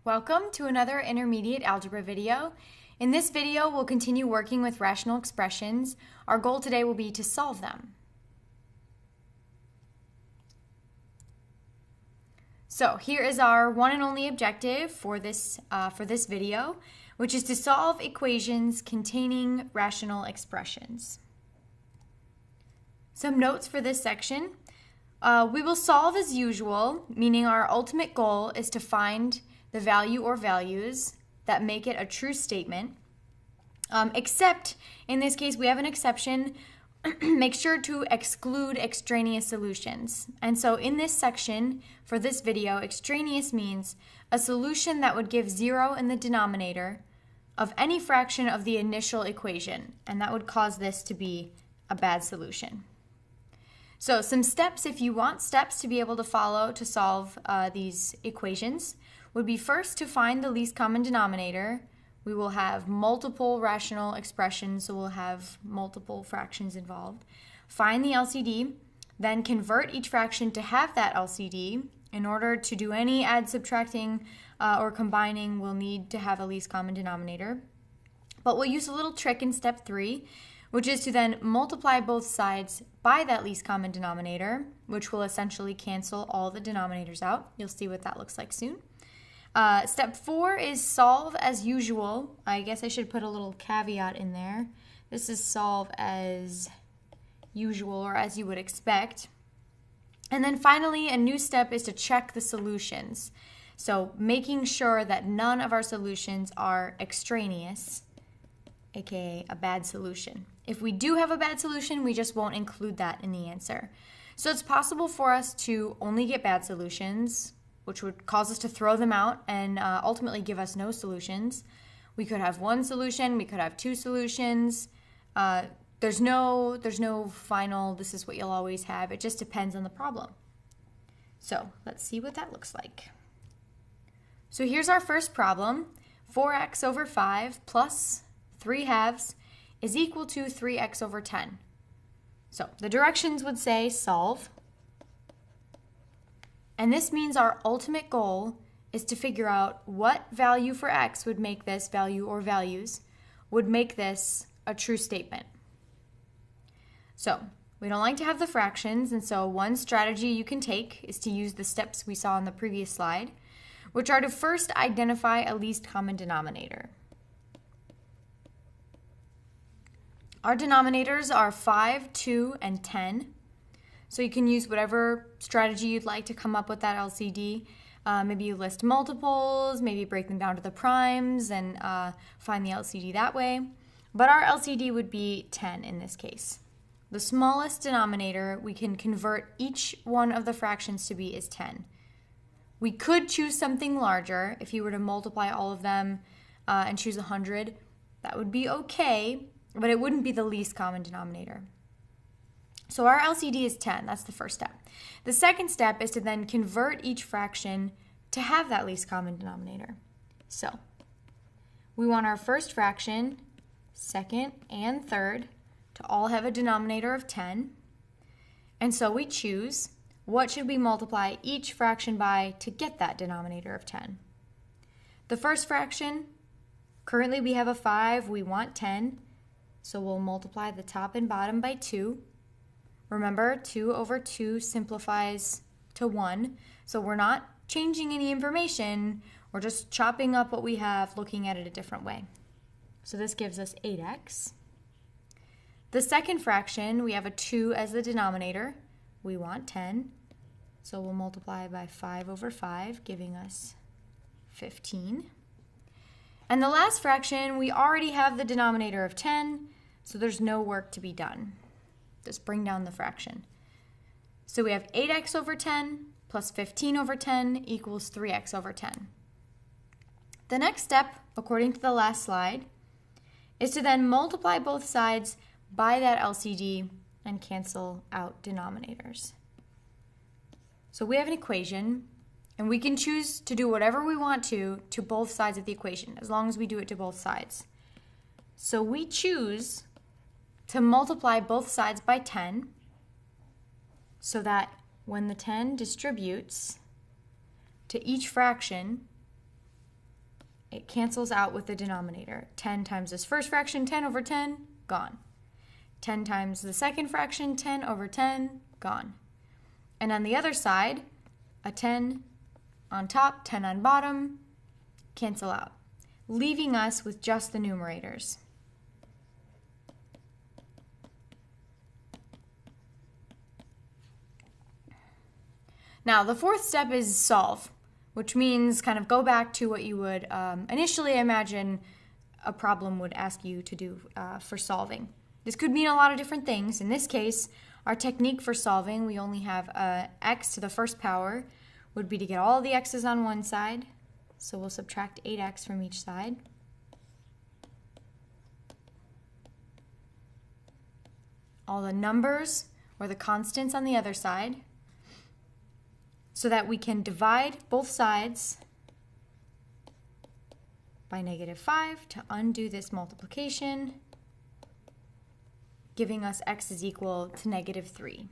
Welcome to another Intermediate Algebra video. In this video, we'll continue working with rational expressions. Our goal today will be to solve them. So here is our one and only objective for this video, which is to solve equations containing rational expressions. Some notes for this section. We will solve as usual, meaning our ultimate goal is to find the value or values that make it a true statement, except in this case we have an exception. Make sure to exclude extraneous solutions. And so in this section for this video, extraneous means a solution that would give 0 in the denominator of any fraction of the initial equation, and that would cause this to be a bad solution. So some steps, if you want steps to be able to follow to solve these equations, would be first to find the least common denominator. We will have multiple rational expressions, so we'll have multiple fractions involved. Find the LCD, then convert each fraction to have that LCD. In order to do any add, subtracting, or combining, we'll need to have a least common denominator. But we'll use a little trick in step 3, which is to then multiply both sides by that least common denominator, which will essentially cancel all the denominators out. You'll see what that looks like soon. Step 4 is solve as usual. I guess I should put a little caveat in there. This is solve as usual, or as you would expect. And then finally, a new step is to check the solutions. So making sure that none of our solutions are extraneous, aka a bad solution. If we do have a bad solution, we just won't include that in the answer. So it's possible for us to only get bad solutions, which would cause us to throw them out and ultimately give us no solutions. We could have one solution, we could have two solutions. There's no final, this is what you'll always have. It just depends on the problem. So let's see what that looks like. So here's our first problem. 4x over 5 plus 3/2 is equal to 3x over 10. So the directions would say solve. And this means our ultimate goal is to figure out what value for x would make this value or values would make this a true statement. So we don't like to have the fractions, and so one strategy you can take is to use the steps we saw on the previous slide, which are to first identify a least common denominator. Our denominators are 5, 2, and 10. So you can use whatever strategy you'd like to come up with that LCD. Maybe you list multiples, maybe break them down to the primes and find the LCD that way. But our LCD would be 10 in this case. The smallest denominator we can convert each one of the fractions to be is 10. We could choose something larger. If you were to multiply all of them and choose 100, that would be okay, but it wouldn't be the least common denominator. So our LCD is 10. That's the first step. The second step is to then convert each fraction to have that least common denominator. So we want our first fraction, second, and third to all have a denominator of 10. And so we choose what should we multiply each fraction by to get that denominator of 10. The first fraction, currently we have a 5, we want 10. So we'll multiply the top and bottom by 2. Remember, 2 over 2 simplifies to 1, so we're not changing any information, we're just chopping up what we have, looking at it a different way. So this gives us 8x. The second fraction, we have a 2 as the denominator. We want 10, so we'll multiply by 5 over 5, giving us 15. And the last fraction, we already have the denominator of 10, so there's no work to be done. Just bring down the fraction. So we have 8x over 10 plus 15 over 10 equals 3x over 10. The next step, according to the last slide, is to then multiply both sides by that LCD and cancel out denominators. So we have an equation, and we can choose to do whatever we want to both sides of the equation, as long as we do it to both sides. So we choose to multiply both sides by 10 so that when the 10 distributes to each fraction, it cancels out with the denominator. 10 times this first fraction, 10 over 10, gone. 10 times the second fraction, 10 over 10, gone. And on the other side, a 10 on top, 10 on bottom, cancel out, leaving us with just the numerators. Now, the fourth step is solve, which means kind of go back to what you would initially imagine a problem would ask you to do for solving. This could mean a lot of different things. In this case, our technique for solving, we only have x to the first power, would be to get all the x's on one side. So we'll subtract 8x from each side. All the numbers or the constants on the other side, so that we can divide both sides by -5 to undo this multiplication, giving us x is equal to -3.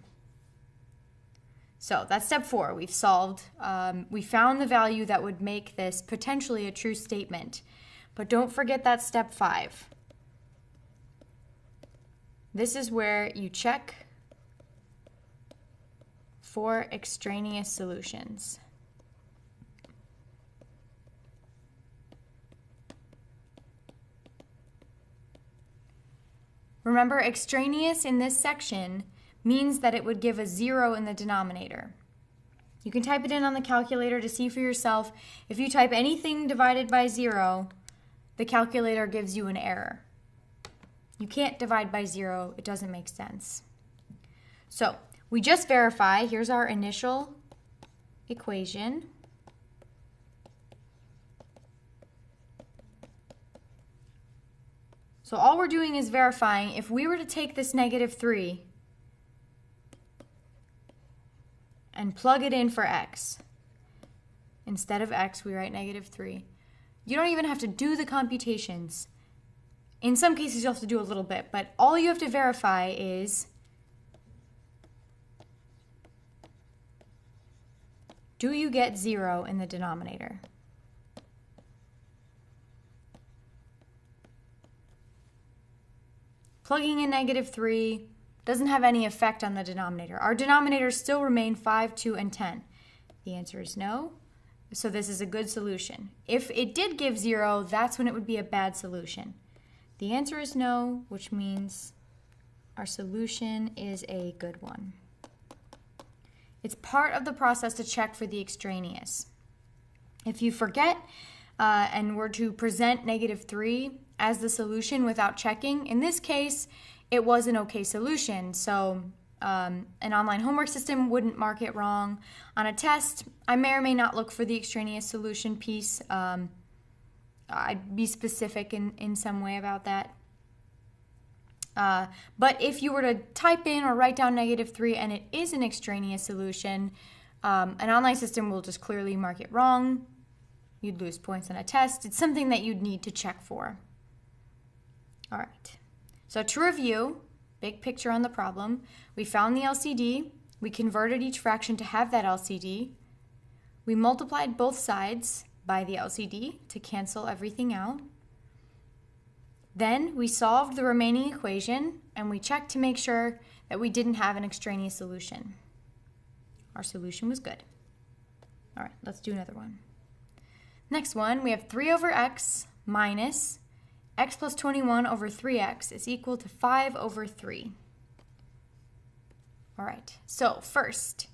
So that's step 4. We've solved. We found the value that would make this potentially a true statement. But don't forget that step 5. This is where you check for extraneous solutions. Remember, extraneous in this section means that it would give a 0 in the denominator. You can type it in on the calculator to see for yourself. If you type anything divided by 0, the calculator gives you an error. You can't divide by 0. It doesn't make sense. So we just verify. Here's our initial equation. So all we're doing is verifying if we were to take this -3 and plug it in for x. Instead of x, we write -3. You don't even have to do the computations. In some cases, you'll have to do a little bit, but all you have to verify is, do you get 0 in the denominator? Plugging in -3 doesn't have any effect on the denominator. Our denominators still remain 5, 2, and 10. The answer is no, so this is a good solution. If it did give 0, that's when it would be a bad solution. The answer is no, which means our solution is a good one. It's part of the process to check for the extraneous. If you forget and were to present -3 as the solution without checking, in this case, it was an okay solution. So an online homework system wouldn't mark it wrong. On a test, I may or may not look for the extraneous solution piece. I'd be specific in some way about that. But if you were to type in or write down -3 and it is an extraneous solution, an online system will just clearly mark it wrong. You'd lose points on a test. It's something that you'd need to check for. All right. So to review, big picture on the problem, we found the LCD. We converted each fraction to have that LCD. We multiplied both sides by the LCD to cancel everything out. Then we solved the remaining equation and we checked to make sure that we didn't have an extraneous solution. Our solution was good. All right, let's do another one. Next one, we have 3 over x minus x plus 21 over 3x is equal to 5 over 3. All right, so first,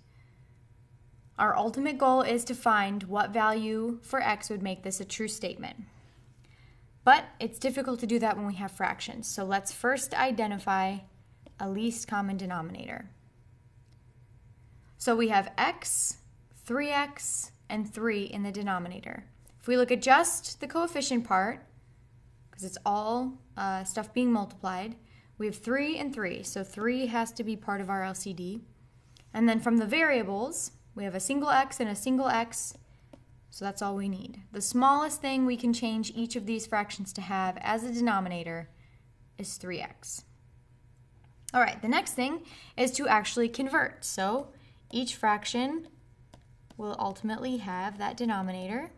our ultimate goal is to find what value for x would make this a true statement. But it's difficult to do that when we have fractions. So let's first identify a least common denominator. So we have x, 3x, and 3 in the denominator. If we look at just the coefficient part, because it's all stuff being multiplied, we have 3 and 3. So 3 has to be part of our LCD. And then from the variables, we have a single x and a single x. So that's all we need. The smallest thing we can change each of these fractions to have as a denominator is 3x. All right, the next thing is to actually convert. So each fraction will ultimately have that denominator.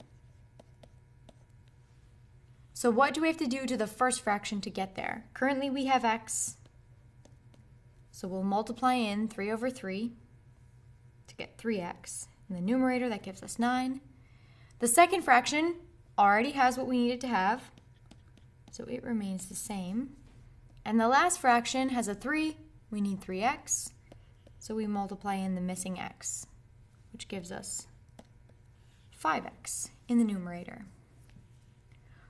So what do we have to do to the first fraction to get there? Currently we have x, so we'll multiply in 3 over 3 to get 3x. In the numerator, that gives us 9. The second fraction already has what we need it to have, so it remains the same. And the last fraction has a 3. We need 3x, so we multiply in the missing x, which gives us 5x in the numerator.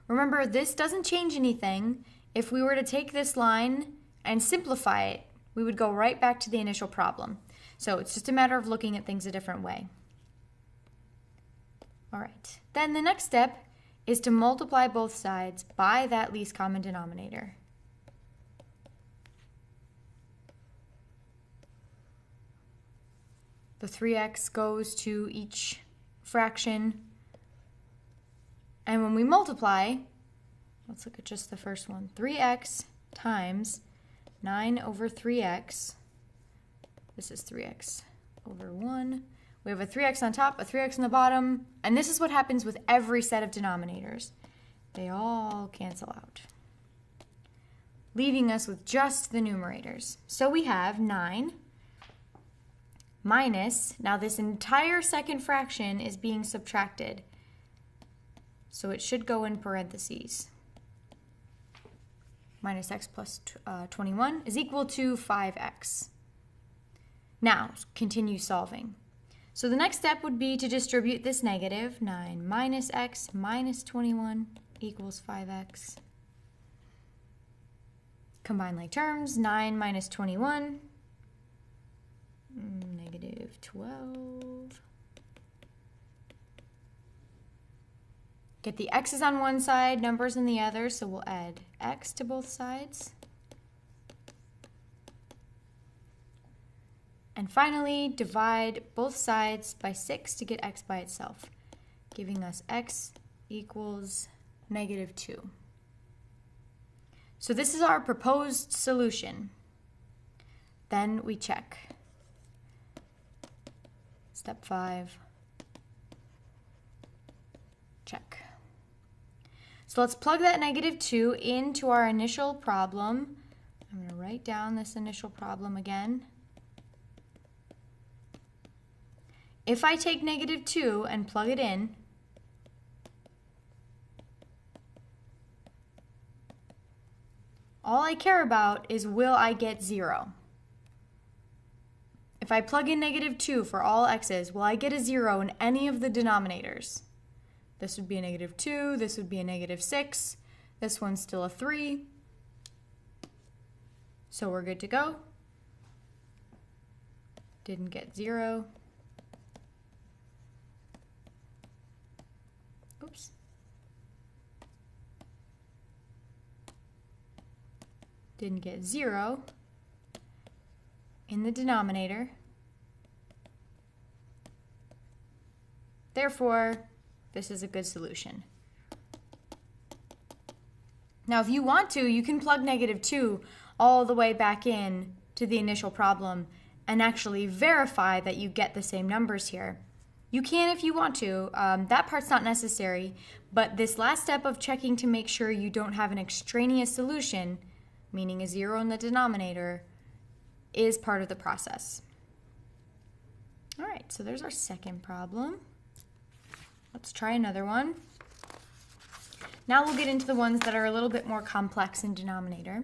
Remember, this doesn't change anything. If we were to take this line and simplify it, we would go right back to the initial problem. So it's just a matter of looking at things a different way. All right, then the next step is to multiply both sides by that least common denominator. The 3x goes to each fraction. And when we multiply, let's look at just the first one. 3x times 9 over 3x. This is 3x over 1. We have a 3x on top, a 3x on the bottom, and this is what happens with every set of denominators. They all cancel out, leaving us with just the numerators. So we have 9 minus, now this entire second fraction is being subtracted, so it should go in parentheses. Minus x plus 21 is equal to 5x. Now, continue solving. So the next step would be to distribute this negative. 9 minus x minus 21 equals 5x. Combine like terms. 9 minus 21, negative 12. Get the x's on one side, numbers on the other, so we'll add x to both sides. And finally, divide both sides by 6 to get x by itself, giving us x equals negative 2. So this is our proposed solution. Then we check. Step 5, check. So let's plug that negative 2 into our initial problem. I'm going to write down this initial problem again. If I take negative 2 and plug it in, all I care about is will I get 0? If I plug in negative 2 for all x's, will I get a 0 in any of the denominators? This would be a negative 2, this would be a negative 6, this one's still a 3. So we're good to go. Didn't get 0. Oops. Didn't get 0 in the denominator. Therefore, this is a good solution. Now, if you want to, you can plug negative 2 all the way back in to the initial problem and actually verify that you get the same numbers here. You can if you want to. That part's not necessary, but this last step of checking to make sure you don't have an extraneous solution, meaning a 0 in the denominator, is part of the process. All right, so there's our second problem. Let's try another one. Now we'll get into the ones that are a little bit more complex in denominator.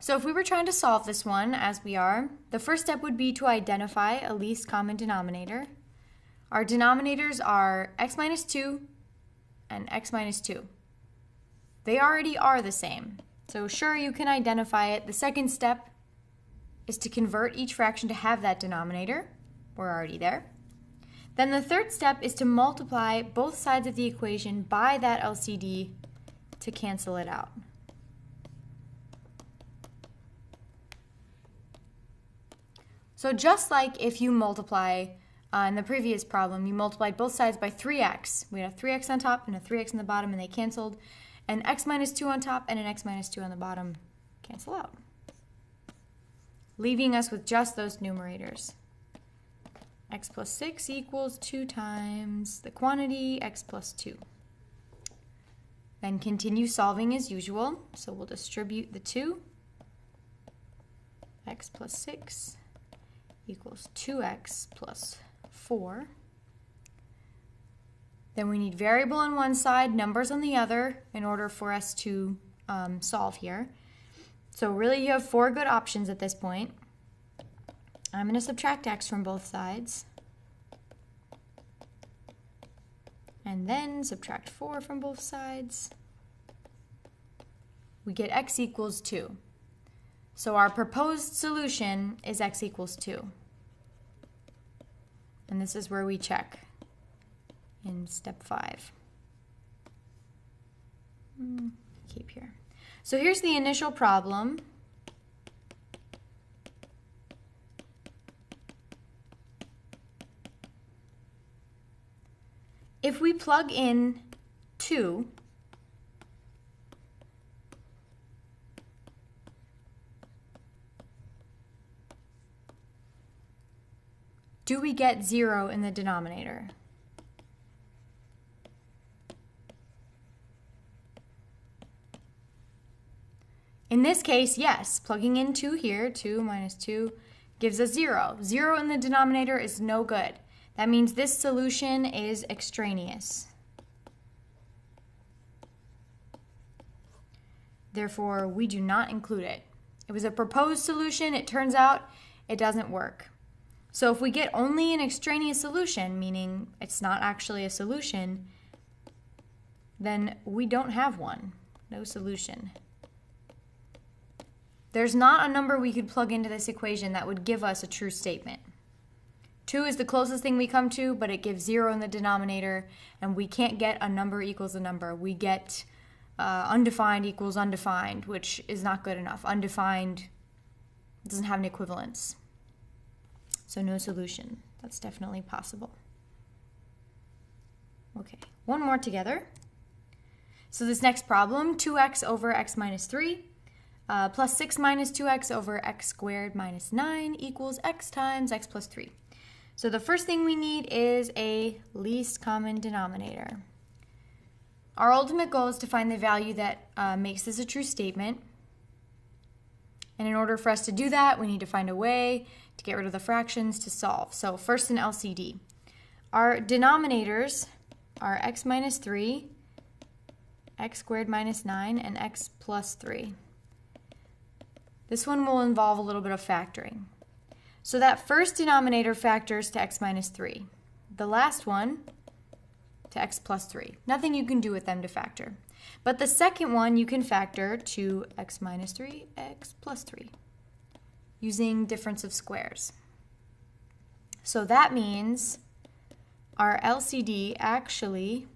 So if we were trying to solve this one, as we are, the first step would be to identify a least common denominator. Our denominators are x minus 2 and x minus 2. They already are the same, so sure, you can identify it. The second step is to convert each fraction to have that denominator. We're already there. Then the third step is to multiply both sides of the equation by that LCD to cancel it out. So just like if you multiply in the previous problem, you multiplied both sides by 3x. We had a 3x on top and a 3x on the bottom, and they canceled. And x minus 2 on top and an x minus 2 on the bottom cancel out. leaving us with just those numerators. X plus 6 equals 2 times the quantity x plus 2. Then continue solving as usual. So we'll distribute the 2. X plus 6 equals 2x plus 4. Then we need variable on one side, numbers on the other, in order for us to solve here. So really you have 4 good options at this point. I'm going to subtract x from both sides. And then subtract 4 from both sides. We get x equals 2. So our proposed solution is x equals 2. And this is where we check in step 5. Keep here. So here's the initial problem. If we plug in 2, do we get 0 in the denominator? In this case, yes, plugging in 2 here, 2 minus 2, gives us 0. 0 in the denominator is no good. That means this solution is extraneous. Therefore, we do not include it. It was a proposed solution. It turns out it doesn't work. So if we get only an extraneous solution, meaning it's not actually a solution, then we don't have one. No solution. There's not a number we could plug into this equation that would give us a true statement. 2 is the closest thing we come to, but it gives 0 in the denominator, and we can't get a number equals a number. We get undefined equals undefined, which is not good enough. Undefined doesn't have an equivalence. So no solution. That's definitely possible. Okay, one more together. So this next problem, 2x over x minus 3 plus 6 minus 2x over x squared minus 9 equals x times x plus 3. So the first thing we need is a least common denominator. Our ultimate goal is to find the value that makes this a true statement. And in order for us to do that, we need to find a way to get rid of the fractions to solve. So first an LCD. Our denominators are x minus 3, x squared minus 9, and x plus 3. This one will involve a little bit of factoring. So that first denominator factors to x minus 3. The last one to x plus 3. Nothing you can do with them to factor. But the second one you can factor to x minus 3, x plus 3, using difference of squares. So that means our LCD actually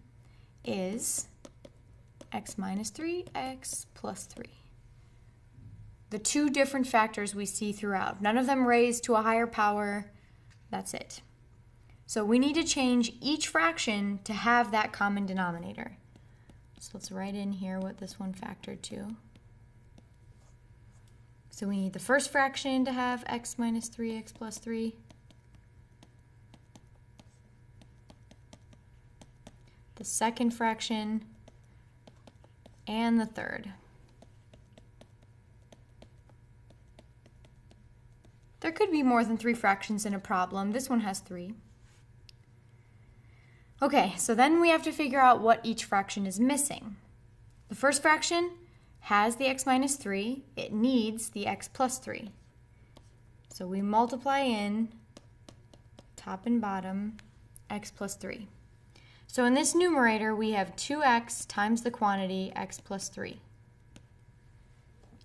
is x minus 3, x plus 3. The two different factors we see throughout. None of them raised to a higher power. That's it. So we need to change each fraction to have that common denominator. So let's write in here what this one factored to. So we need the first fraction to have x minus 3, x plus 3. The second fraction and the third. There could be more than 3 fractions in a problem. This one has 3. Okay, so then we have to figure out what each fraction is missing. The first fraction has the x minus 3. It needs the x plus 3. So we multiply in top and bottom x plus 3. So in this numerator, we have 2x times the quantity x plus 3.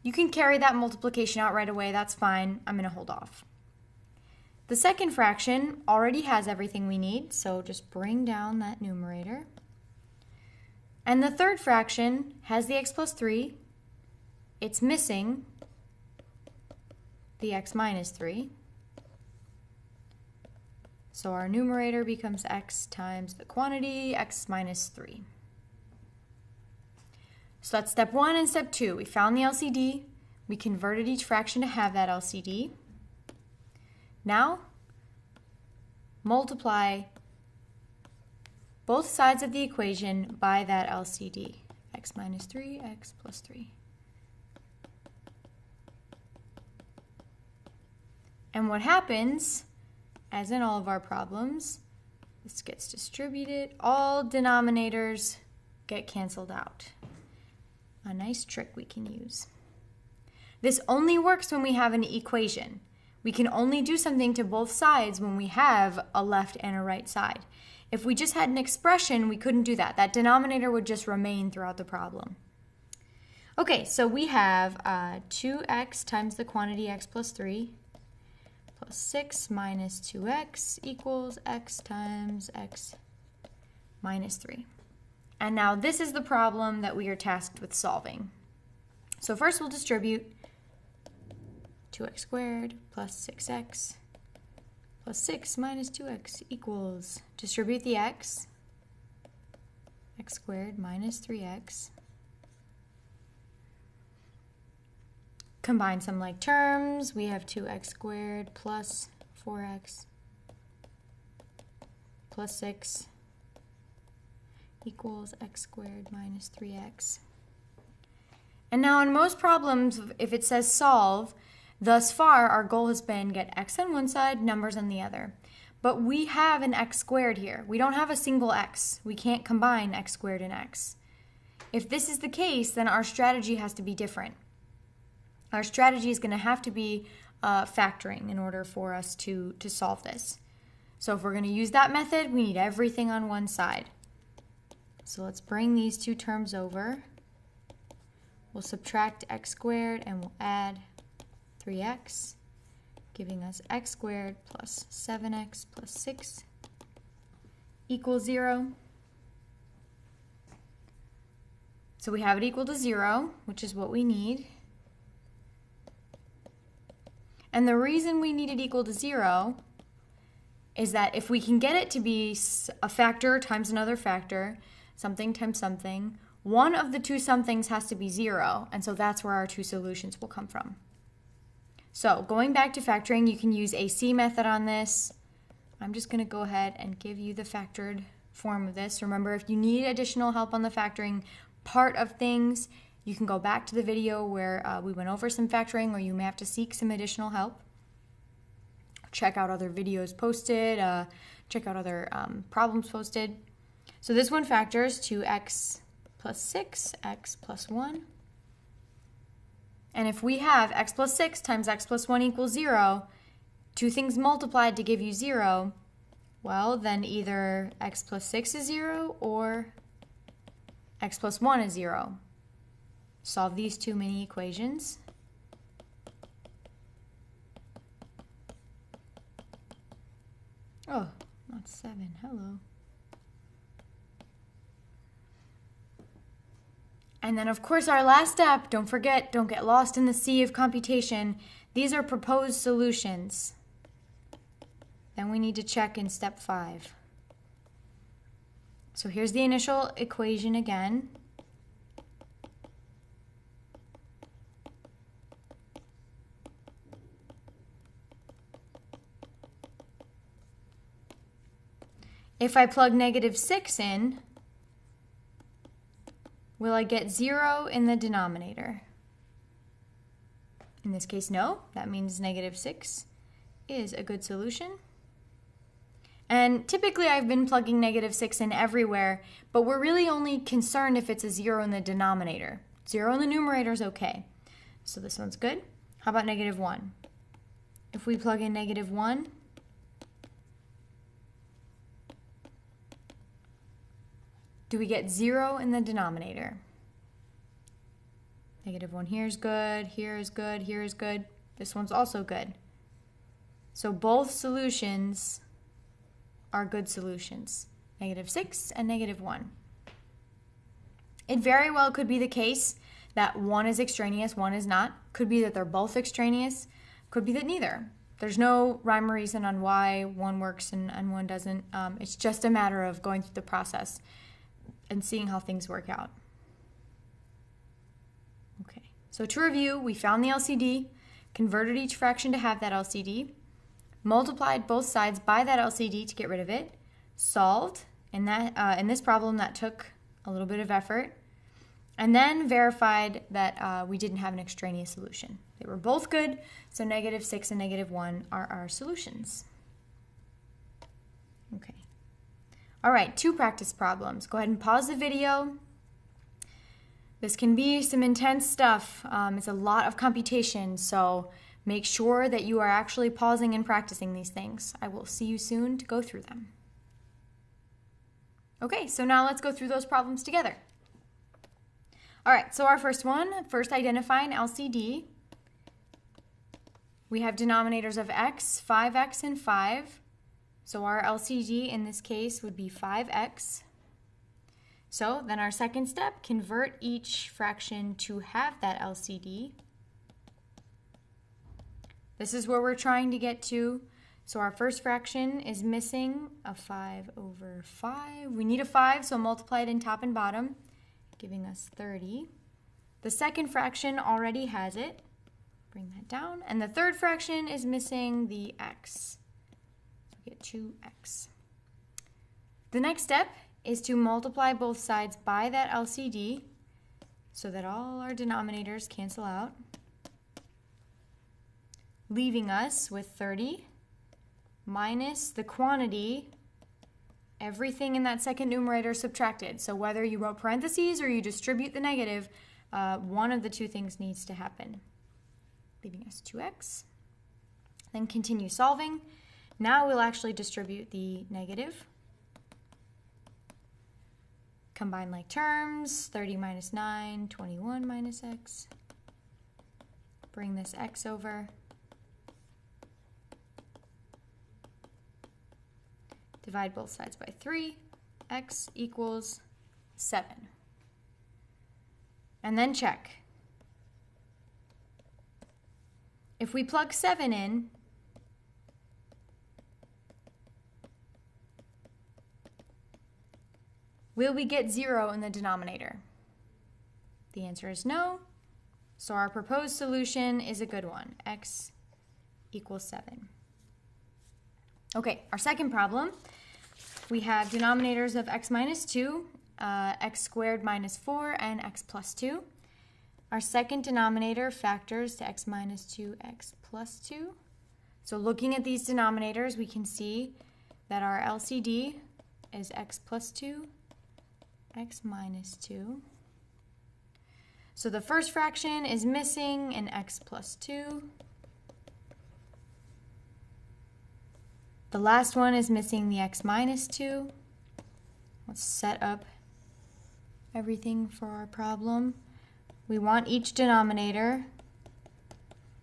You can carry that multiplication out right away. That's fine. I'm going to hold off. The second fraction already has everything we need, so just bring down that numerator. And the third fraction has the x plus 3. It's missing the x minus 3. So our numerator becomes x times the quantity, x minus 3. So that's step 1 and step 2. We found the LCD. We converted each fraction to have that LCD. Now, multiply both sides of the equation by that LCD. X minus 3, x plus 3. And what happens, as in all of our problems, this gets distributed. All denominators get canceled out. A nice trick we can use. This only works when we have an equation. We can only do something to both sides when we have a left and a right side. If we just had an expression, we couldn't do that. That denominator would just remain throughout the problem. Okay, so we have 2x times the quantity x plus 3 plus 6 minus 2x equals x times x minus 3. And now this is the problem that we are tasked with solving. So first we'll distribute 2x squared plus 6x plus 6 minus 2x equals, distribute the x squared minus 3x. Combine some like terms. We have 2x squared plus 4x plus 6 equals x squared minus 3x. And now in most problems, if it says solve, thus far our goal has been get x on one side, numbers on the other. But we have an x squared here. We don't have a single x. We can't combine x squared and x. If this is the case, then our strategy has to be different. Our strategy is going to have to be factoring in order for us to solve this. So if we're going to use that method, we need everything on one side. So let's bring these two terms over. We'll subtract x squared and we'll add 3x, giving us x squared plus 7x plus 6 equals 0. So we have it equal to 0, which is what we need. And the reason we need it equal to 0 is that if we can get it to be a factor times another factor, something times something, one of the two somethings has to be 0, and so that's where our two solutions will come from. So going back to factoring, you can use AC method on this. I'm just going to go ahead and give you the factored form of this. Remember, if you need additional help on the factoring part of things, you can go back to the video where we went over some factoring, or you may have to seek some additional help. Check out other videos posted, check out other problems posted. So this one factors to x plus 6, x plus 1. And if we have x plus 6 times x plus 1 equals 0, two things multiplied to give you 0, well, then either x plus 6 is 0 or x plus 1 is 0. Solve these two mini equations. Oh, not 7. Hello. And then, of course, our last step, don't forget, don't get lost in the sea of computation. These are proposed solutions. Then we need to check in step 5. So here's the initial equation again. If I plug -6 in, will I get 0 in the denominator? In this case, no. That means -6 is a good solution. And typically I've been plugging -6 in everywhere, but we're really only concerned if it's a 0 in the denominator. 0 in the numerator is okay. So this one's good. How about -1? If we plug in -1, do we get 0 in the denominator? -1 here is good, here is good, here is good. This one's also good. So both solutions are good solutions, -6 and -1. It very well could be the case that one is extraneous, one is not. Could be that they're both extraneous, could be that neither. There's no rhyme or reason on why one works and one doesn't. It's just a matter of going through the process and seeing how things work out. So to review, we found the LCD, converted each fraction to have that LCD, multiplied both sides by that LCD to get rid of it, solved. In this problem, that took a little bit of effort, and then verified that we didn't have an extraneous solution. They were both good, so -6 and -1 are our solutions. Okay. All right, 2 practice problems. Go ahead and pause the video. This can be some intense stuff. It's a lot of computation, so make sure that you are actually pausing and practicing these things. I will see you soon to go through them. Okay, so now let's go through those problems together. All right, so our first one, first identify an LCD. We have denominators of x, 5x, and 5. So our LCD in this case would be 5x. So then our second step, convert each fraction to have that LCD. This is where we're trying to get to. So our first fraction is missing a 5/5. We need a 5, so multiply it in top and bottom, giving us 30. The second fraction already has it. Bring that down. And the third fraction is missing the x. So we get 2x. The next step is to multiply both sides by that LCD so that all our denominators cancel out, leaving us with 30 minus the quantity, everything in that second numerator subtracted. So whether you wrote parentheses or you distribute the negative, one of the two things needs to happen, leaving us 2x. Then continue solving. Now we'll actually distribute the negative. Combine like terms, 30 minus 9, 21 minus x. Bring this x over. Divide both sides by 3, x equals 7. And then check. If we plug 7 in, will we get 0 in the denominator? The answer is no. So our proposed solution is a good one. X equals 7. Okay, our second problem. We have denominators of x minus 2, x squared minus 4, and x plus 2. Our second denominator factors to x minus 2, x plus 2. So looking at these denominators, we can see that our LCD is x plus 2, x minus 2. So the first fraction is missing an x plus 2. The last one is missing the x minus 2. Let's set up everything for our problem. We want each denominator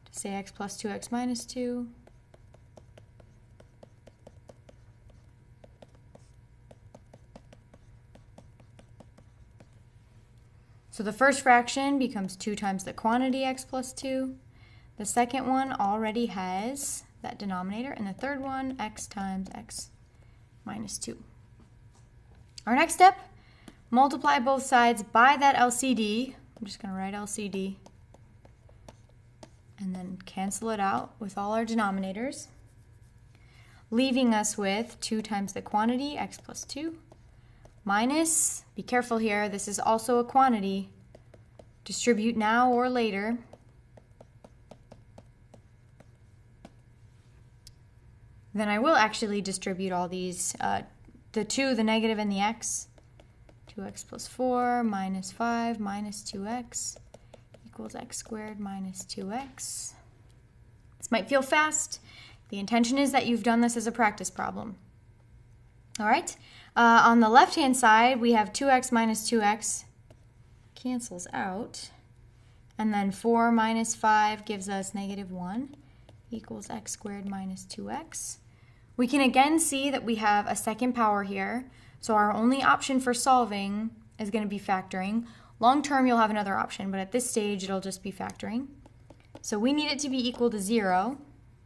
to say x plus 2, x minus 2. So the first fraction becomes 2 times the quantity x plus 2. The second one already has that denominator, and the third one, x times x minus 2. Our next step, multiply both sides by that LCD. I'm just going to write LCD and then cancel it out with all our denominators, leaving us with 2 times the quantity, x plus 2, minus, be careful here, this is also a quantity, distribute now or later. Then I will actually distribute all these, the 2, the negative, and the x. 2x plus 4 minus 5 minus 2x equals x squared minus 2x. This might feel fast. The intention is that you've done this as a practice problem. All right. On the left-hand side, we have 2x minus 2x cancels out. And then 4 minus 5 gives us -1 equals x squared minus 2x. We can again see that we have a second power here, so our only option for solving is going to be factoring. Long term, you'll have another option, but at this stage, it'll just be factoring. So we need it to be equal to 0,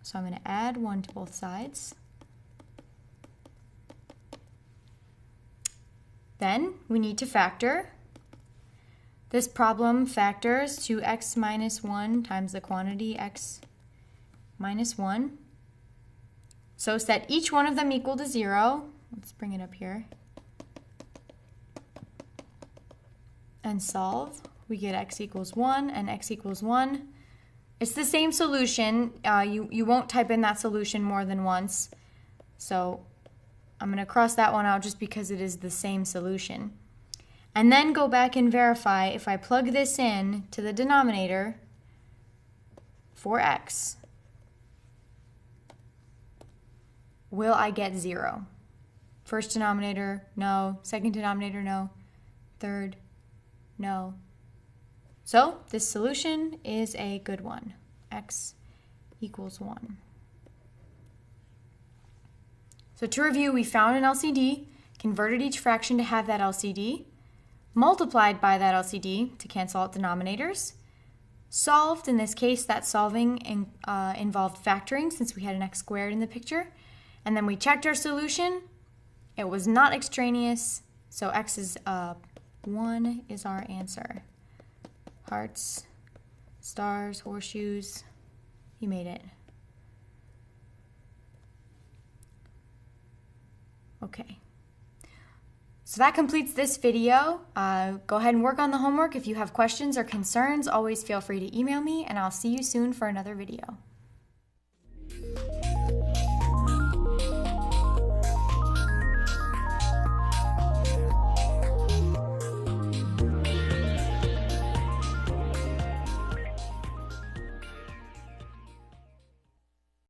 so I'm going to add 1 to both sides. Then we need to factor. This problem factors to x minus 1 times the quantity x minus 1. So set each one of them equal to 0. Let's bring it up here. And solve. We get x equals 1 and x equals 1. It's the same solution. You won't type in that solution more than once. So I'm going to cross that one out just because it is the same solution. And then go back and verify if I plug this in to the denominator for x, will I get 0? First denominator, no. Second denominator, no. Third, no. So this solution is a good one. X equals 1. So to review, we found an LCD, converted each fraction to have that LCD, multiplied by that LCD to cancel out denominators, solved. In this case, that solving involved factoring since we had an x squared in the picture, and then we checked our solution. It was not extraneous, so x is 1 is our answer. Hearts, stars, horseshoes, you made it. Okay. So that completes this video. Go ahead and work on the homework. If you have questions or concerns, always feel free to email me, and I'll see you soon for another video.